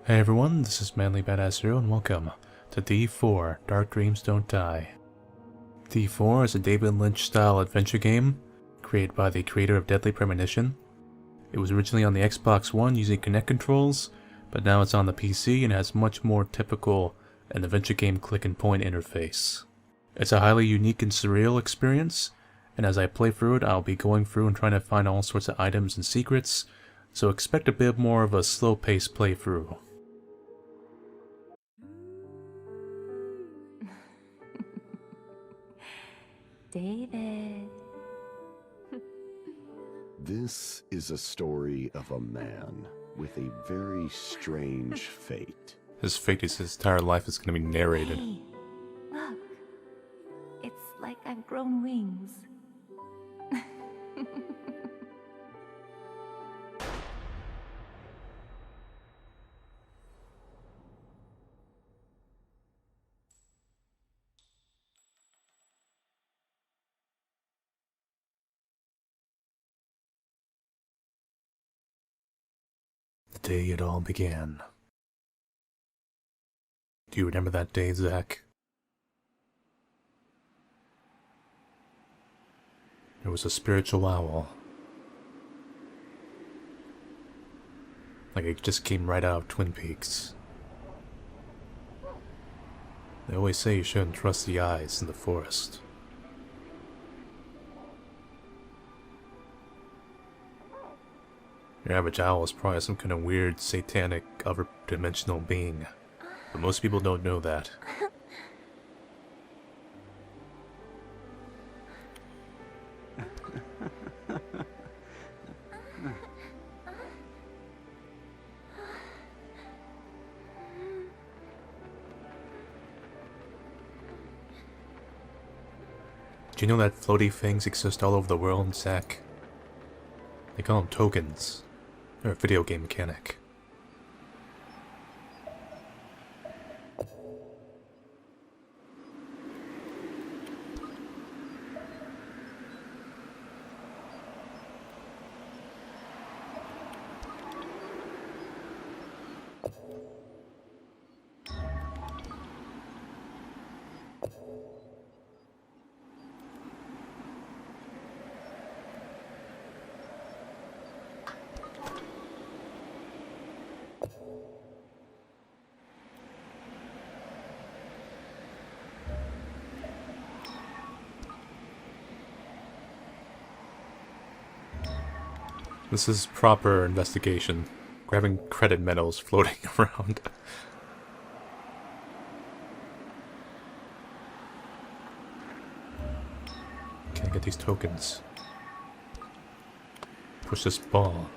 Hey everyone, this is Manly Badass Hero and welcome to D4, Dark Dreams Don't Die. D4 is a David Lynch style adventure game created by the creator of Deadly Premonition. It was originally on the Xbox One using Kinect controls, but now it's on the PC and has much more typical an adventure game click and point interface. It's a highly unique and surreal experience, and as I play through it I'll be going through and trying to find all sorts of items and secrets, so expect a bit more of a slow-paced playthrough. David. This is a story of a man with a very strange fate. His fate is his entire life is going to be narrated. Hey, look. It's like I've grown wings. The day it all began. Do you remember that day, Zach? There was a spiritual owl. Like it just came right out of Twin Peaks. They always say you shouldn't trust the eyes in the forest. Your average owl is probably some kind of weird, satanic, other-dimensional being. But most people don't know that. Do you know that floaty things exist all over the world, Zach? They call them tokens. They're a video game mechanic. This is proper investigation. Grabbing credit medals floating around. Can I get these tokens? Push this ball.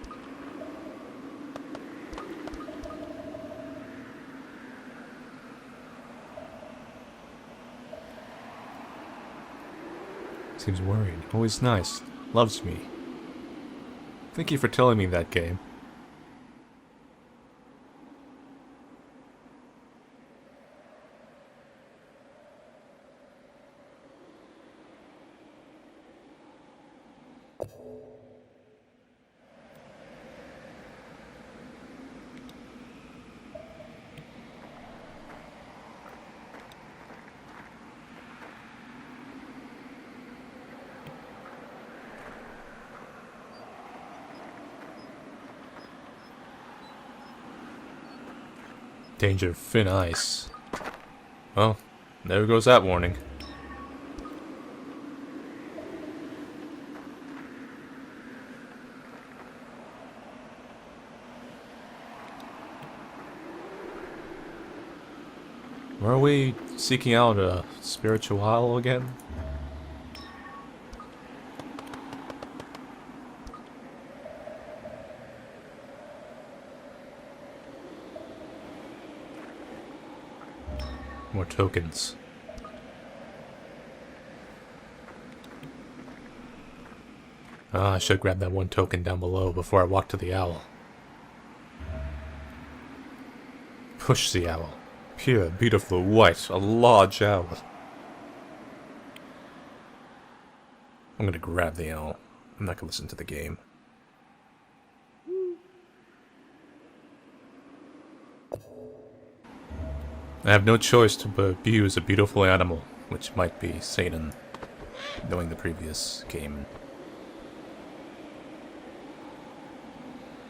Seems worried. Always nice. Loves me. Thank you for telling me that, game. Danger, thin ice. Well, there goes that warning. Were we seeking out a spiritual owl again? More tokens. Ah, I should grab that one token down below before I walk to the owl. Push the owl. Pure, beautiful, white, a large owl. I'm gonna grab the owl. I'm not gonna listen to the game. I have no choice to abuse a beautiful animal, which might be Satan, knowing the previous game.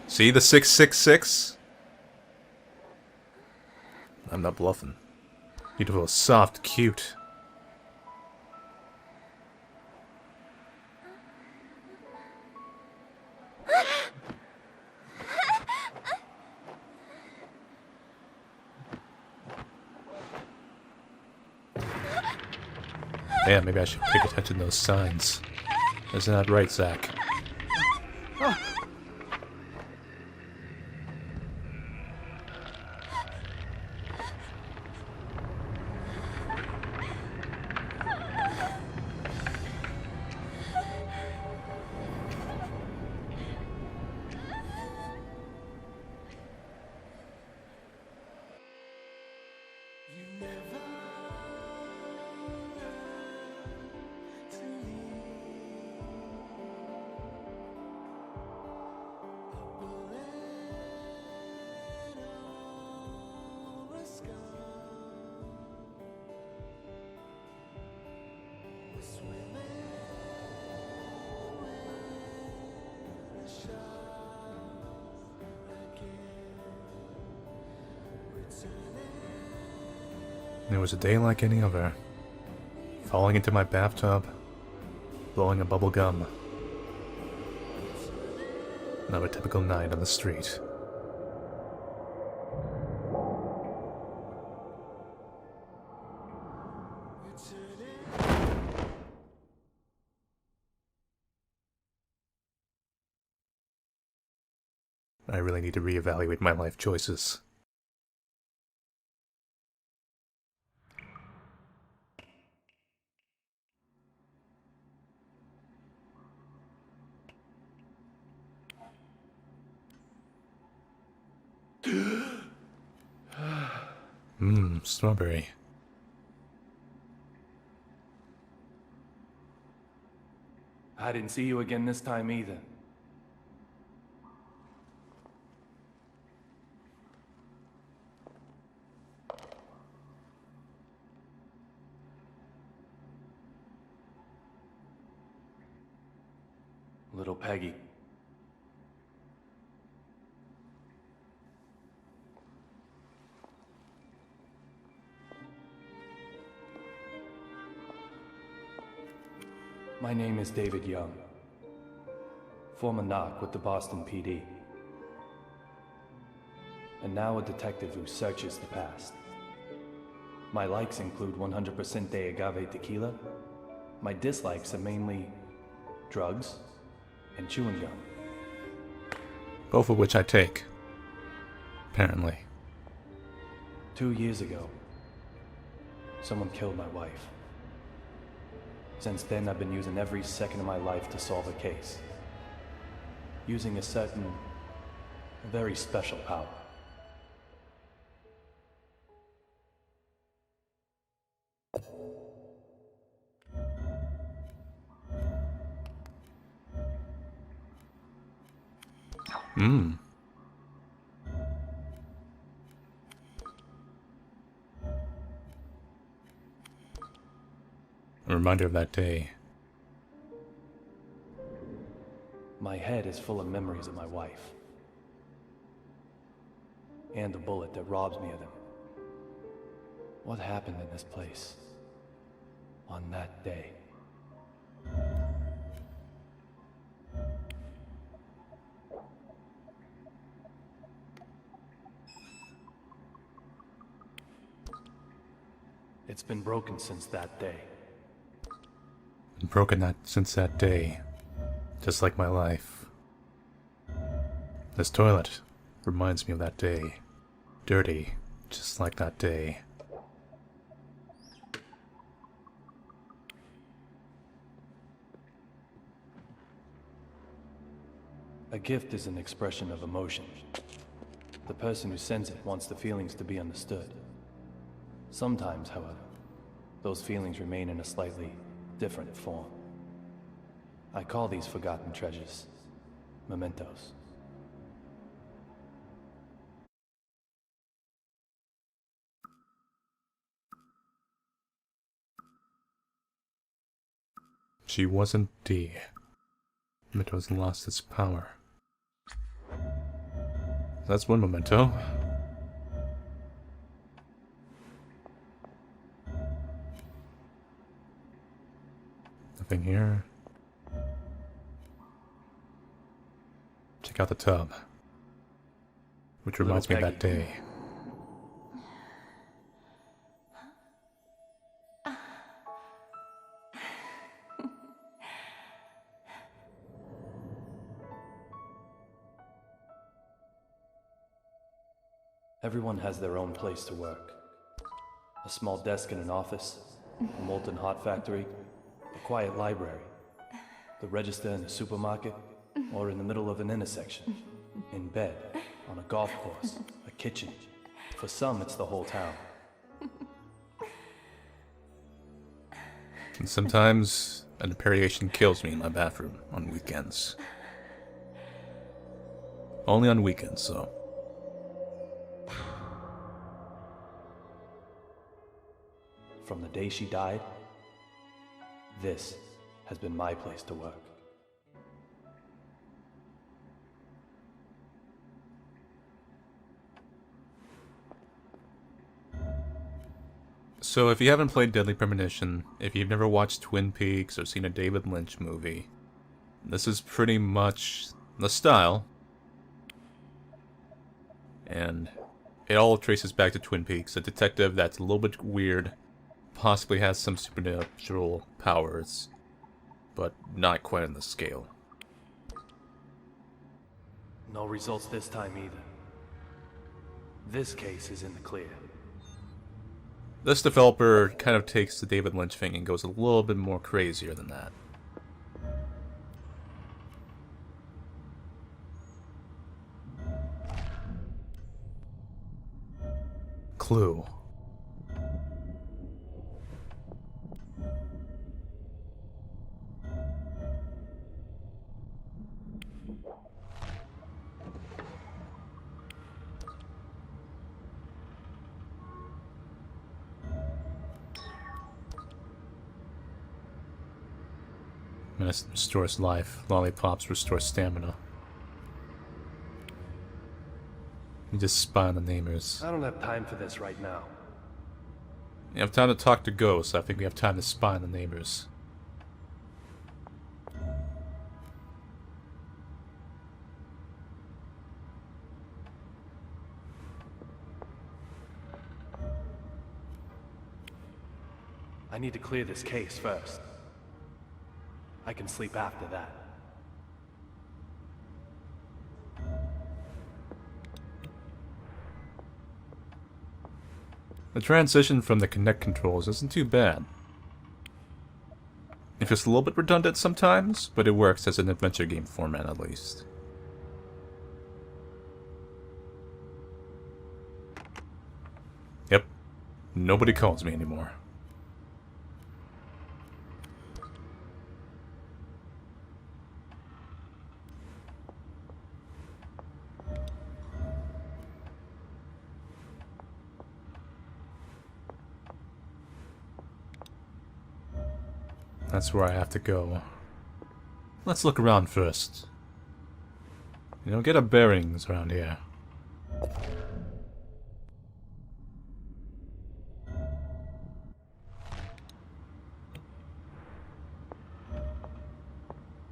See the 666? I'm not bluffing. Beautiful, soft, cute. Yeah, maybe I should pay attention to those signs. Isn't that right, Zach? It was a day like any other. Falling into my bathtub, blowing a bubble gum. Another typical night on the street. I really need to reevaluate my life choices. Strawberry. I didn't see you again this time either. Little Peggy. My name is David Young, former knock with the Boston PD, and now a detective who searches the past. My likes include 100% de agave tequila. My dislikes are mainly drugs and chewing gum. Both of which I take. Apparently. 2 years ago, someone killed my wife. Since then, I've been using every second of my life to solve a case. Using a certain, very special power. A reminder of that day. My head is full of memories of my wife. And the bullet that robs me of them. What happened in this place on that day? It's been broken since that day. Been broken since that day. Just like my life. This toilet reminds me of that day. Dirty, just like that day. A gift is an expression of emotion. The person who sends it wants the feelings to be understood. Sometimes, however, those feelings remain in a slightly different form. I call these forgotten treasures mementos. She wasn't D. Memento's lost its power. That's one memento. Nothing here. Check out the tub. Which reminds me of that day. Everyone has their own place to work. A small desk in an office, a molten hot factory, a quiet library, the register in a supermarket, or in the middle of an intersection, in bed, on a golf course, a kitchen. For some, it's the whole town. And sometimes an apparition kills me in my bathroom on weekends. Only on weekends, though. From the day she died, this has been my place to work. So if you haven't played Deadly Premonition, if you've never watched Twin Peaks or seen a David Lynch movie, this is pretty much the style. And it all traces back to Twin Peaks, a detective that's a little bit weird, possibly has some supernatural powers, but not quite on the scale. No results this time either. This case is in the clear. This developer kind of takes the David Lynch thing and goes a little bit more crazier than that. Clue. Medicine restores life. Lollipops restore stamina. You just spy on the neighbors. I don't have time for this right now. You have time to talk to ghosts. I think we have time to spy on the neighbors. I need to clear this case first. I can sleep after that. The transition from the Kinect controls isn't too bad. It's just a little bit redundant sometimes, but it works as an adventure game format at least. Yep. Nobody calls me anymore. That's where I have to go. Let's look around first. You know, get our bearings around here.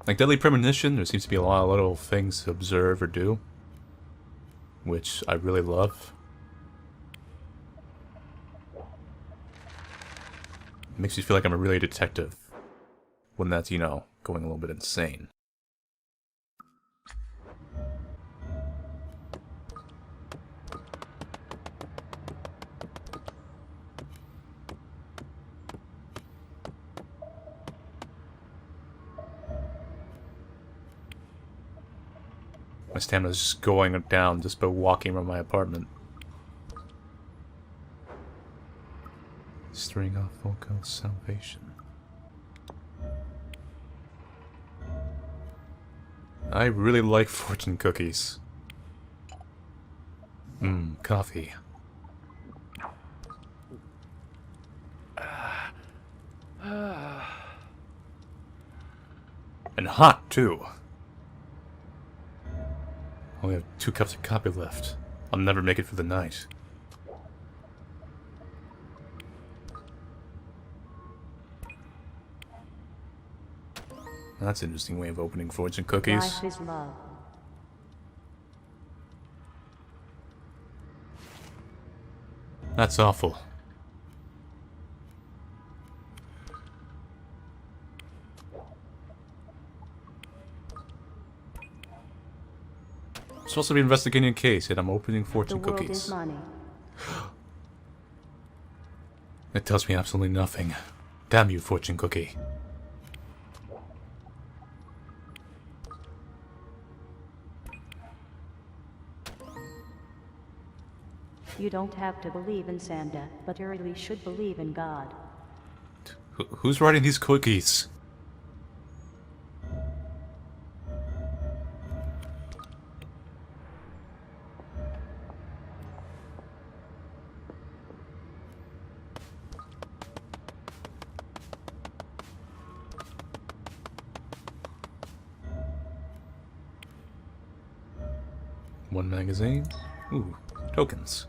Like Deadly Premonition, there seems to be a lot of little things to observe or do, which I really love. It makes me feel like I'm a really detective. When that's, you know, going a little bit insane. My stamina's just going down just by walking around my apartment. String off Volko's salvation. I really like fortune cookies. Coffee. And hot, too. Only have 2 cups of coffee left. I'll never make it through the night. That's an interesting way of opening fortune cookies. Life is love. That's awful. I'm supposed to be investigating a case, yet I'm opening fortune The world cookies. is money. It tells me absolutely nothing. Damn you, fortune cookie. You don't have to believe in Santa, but you really should believe in God. Who's writing these cookies? One magazine. Ooh, tokens.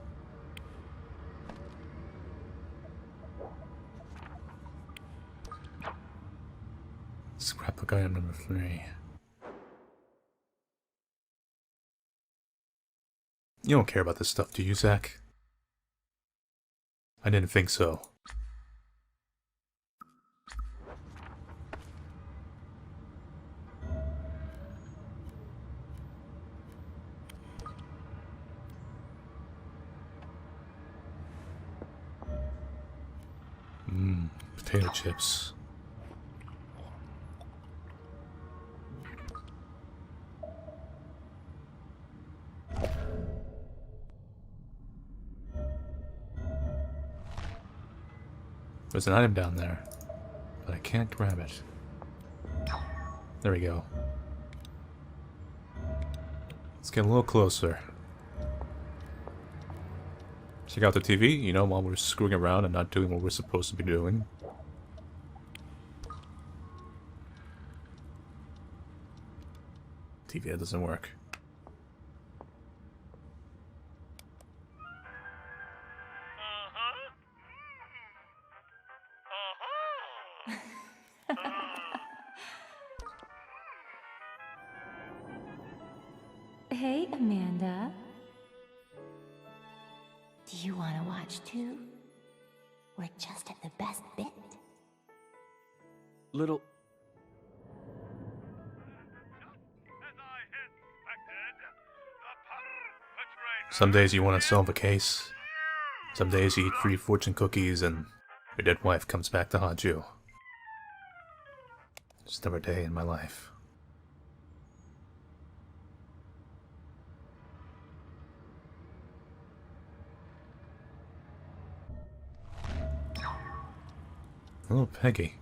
Scrapbook item number 3. You don't care about this stuff, do you, Zach? I didn't think so. Potato chips. There's an item down there, but I can't grab it. There we go. Let's get a little closer. Check out the TV, you know, while we're screwing around and not doing what we're supposed to be doing. TV, that doesn't work. Hey, Amanda. Do you want to watch too? We're just at the best bit. Little... Some days you want to solve a case. Some days you eat free fortune cookies and your dead wife comes back to haunt you. Just another day in my life. Oh, Peggy.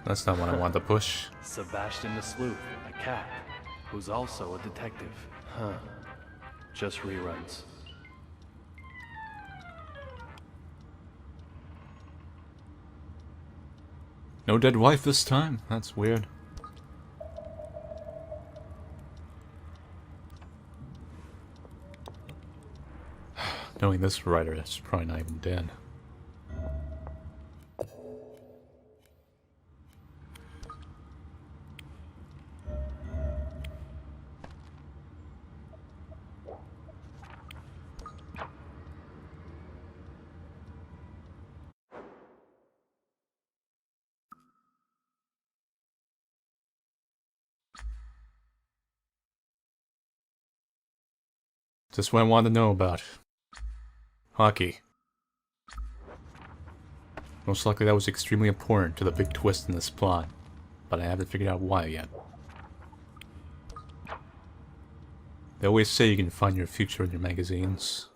That's not what I want to push. Sebastian the Sleuth, a cat, who's also a detective. Huh. Just reruns. No dead wife this time? That's weird. Knowing this writer, it's probably not even dead. Just what I wanted to know about. Hockey. Most likely that was extremely important to the big twist in this plot, but I haven't figured out why yet. They always say you can find your future in your magazines.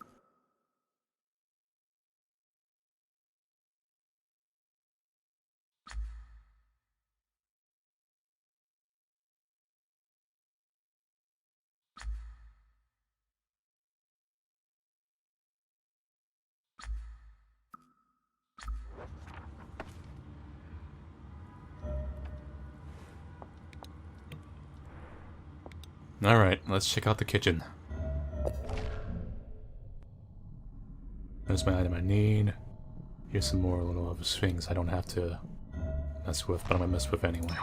Alright, let's check out the kitchen. There's my item I need. Here's some more little of things I don't have to mess with, but I'm gonna mess with anyway.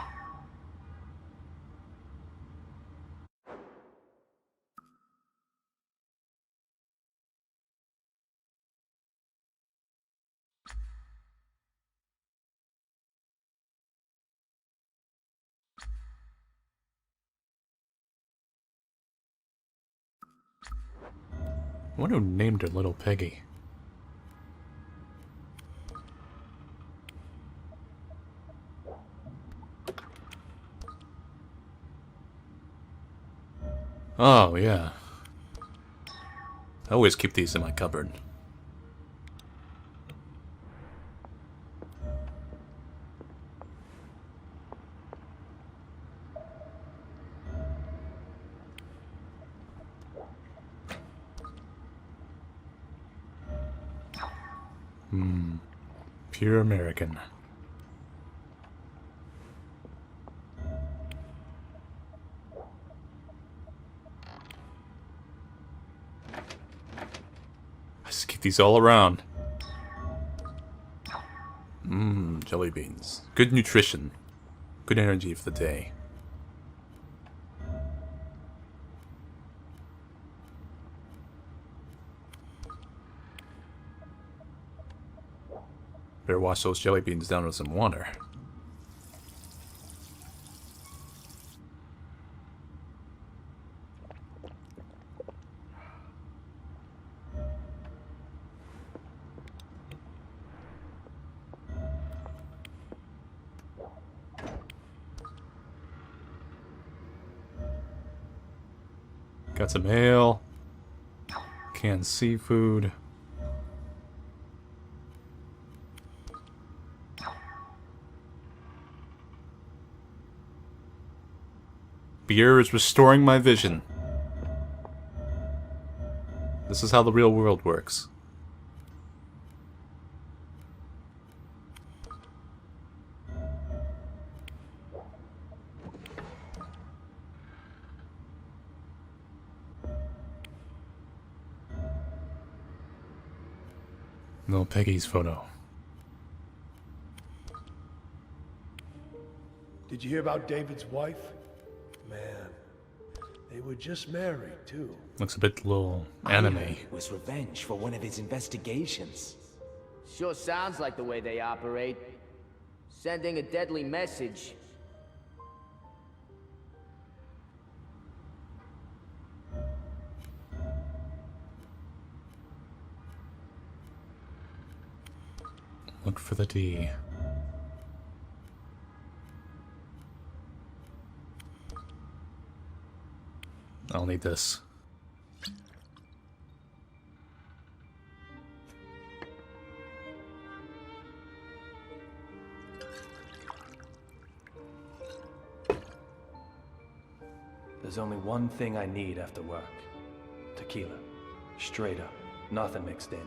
I wonder who named her Little Peggy. Oh, yeah. I always keep these in my cupboard. Pure American. I just keep these all around. Jelly beans. Good nutrition. Good energy for the day. Better wash those jelly beans down with some water. Got some ale. Canned seafood. Beer is restoring my vision. This is how the real world works. Little Peggy's photo. Did you hear about David's wife? Man, they were just married, too. Looks a bit little anime. It was revenge for one of his investigations. Sure sounds like the way they operate. Sending a deadly message. Look for the D. I'll need this. There's only one thing I need after work. Tequila. Straight up. Nothing mixed in.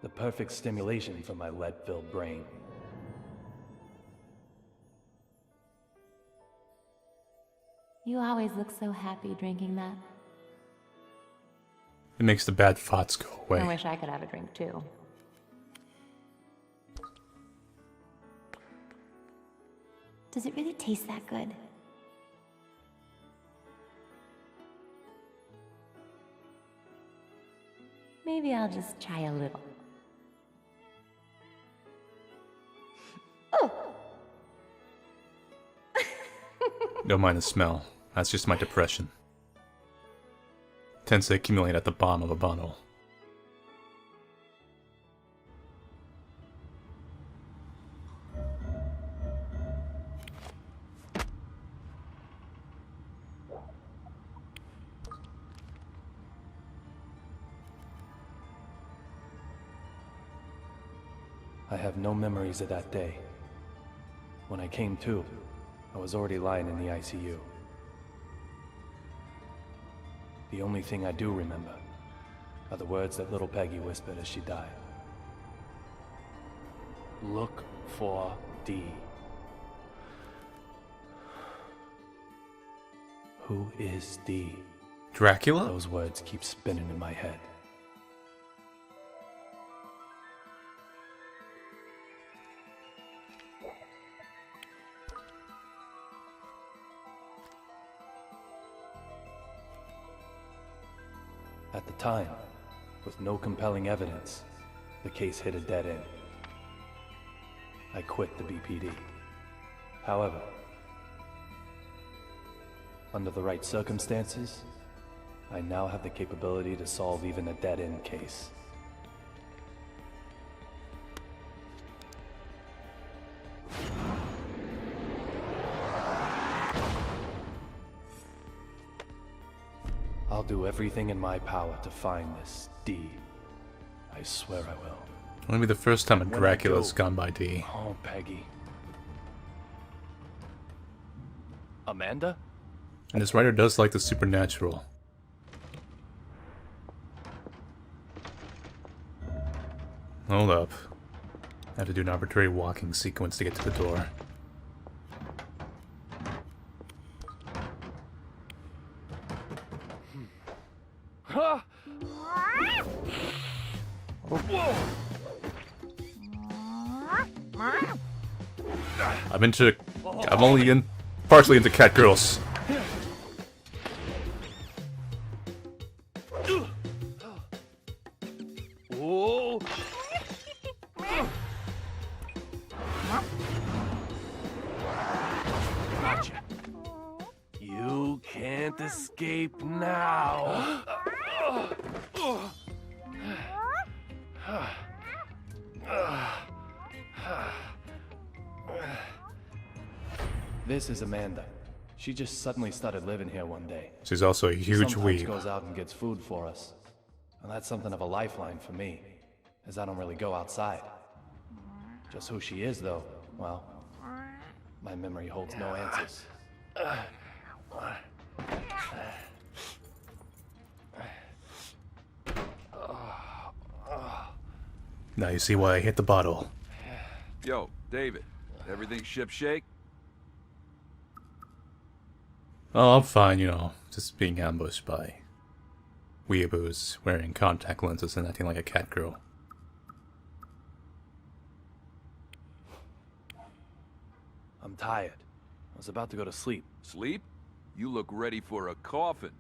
The perfect stimulation for my lead-filled brain. You always look so happy drinking that. It makes the bad thoughts go away. I wish I could have a drink too. Does it really taste that good? Maybe I'll just try a little. don't mind the smell. That's just my depression. Tends to accumulate at the bottom of a bottle. I have no memories of that day. When I came to, I was already lying in the ICU. The only thing I do remember are the words that little Peggy whispered as she died. Look for D. Who is D? Dracula? Those words keep spinning in my head. At the time, with no compelling evidence, the case hit a dead end. I quit the BPD. However, under the right circumstances, I now have the capability to solve even a dead-end case. I'll do everything in my power to find this D. I swear I will. Won't be the first time a When I Dracula's go- gone by D. Oh, Peggy. Amanda? And this writer does like the supernatural. Hold up. I have to do an arbitrary walking sequence to get to the door. I'm only partially into Catgirls. Gotcha. You can't escape now. This is Amanda. She just suddenly started living here one day. She's also a huge Sometimes weeb. goes out and gets food for us. And that's something of a lifeline for me, as I don't really go outside. Just who she is, though, well, my memory holds no answers. Now you see why I hit the bottle. Yo, David, everything shipshape? Oh, I'm fine, you know, just being ambushed by weeaboos wearing contact lenses and acting like a cat girl. I'm tired. I was about to go to sleep. Sleep? You look ready for a coffin.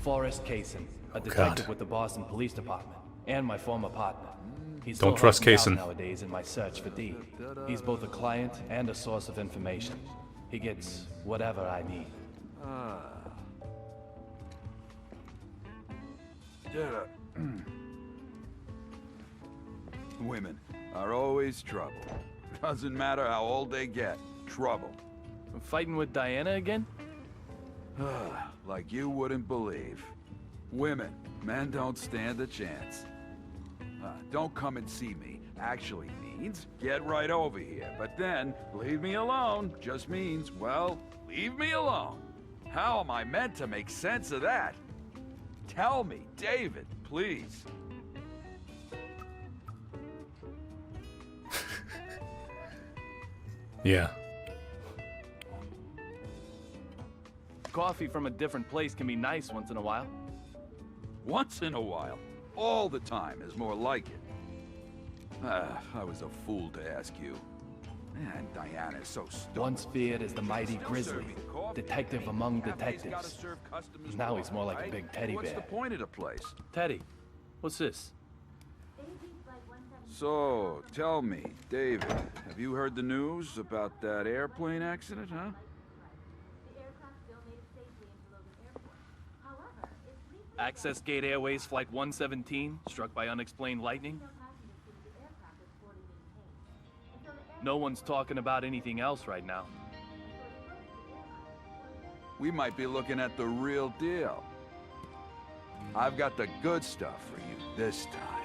Forrest Kaysen, a detective with the Boston Police Department, and my former partner. He still Don't trust helps me out Kaysen. nowadays in my search for D. He's both a client and a source of information. He gets whatever I need. Women are always trouble. Doesn't matter how old they get. Trouble. I'm fighting with Diana again? Like you wouldn't believe. Women, men don't stand a chance. Don't come and see me actually means get right over here. But then, leave me alone just means, well, leave me alone. How am I meant to make sense of that? Tell me, David, please. Yeah. Coffee from a different place can be nice once in a while. Once in a while. All the time is more like it. I was a fool to ask you. Man, Diana's so stupid. Once feared as the mighty Grizzly, detective among detectives. Now he's more like a big teddy What's bear. the point of the place? Teddy, what's this? So, tell me, David, have you heard the news about that airplane accident, huh? Access Gate Airways Flight 117, struck by unexplained lightning? No one's talking about anything else right now. We might be looking at the real deal. I've got the good stuff for you this time.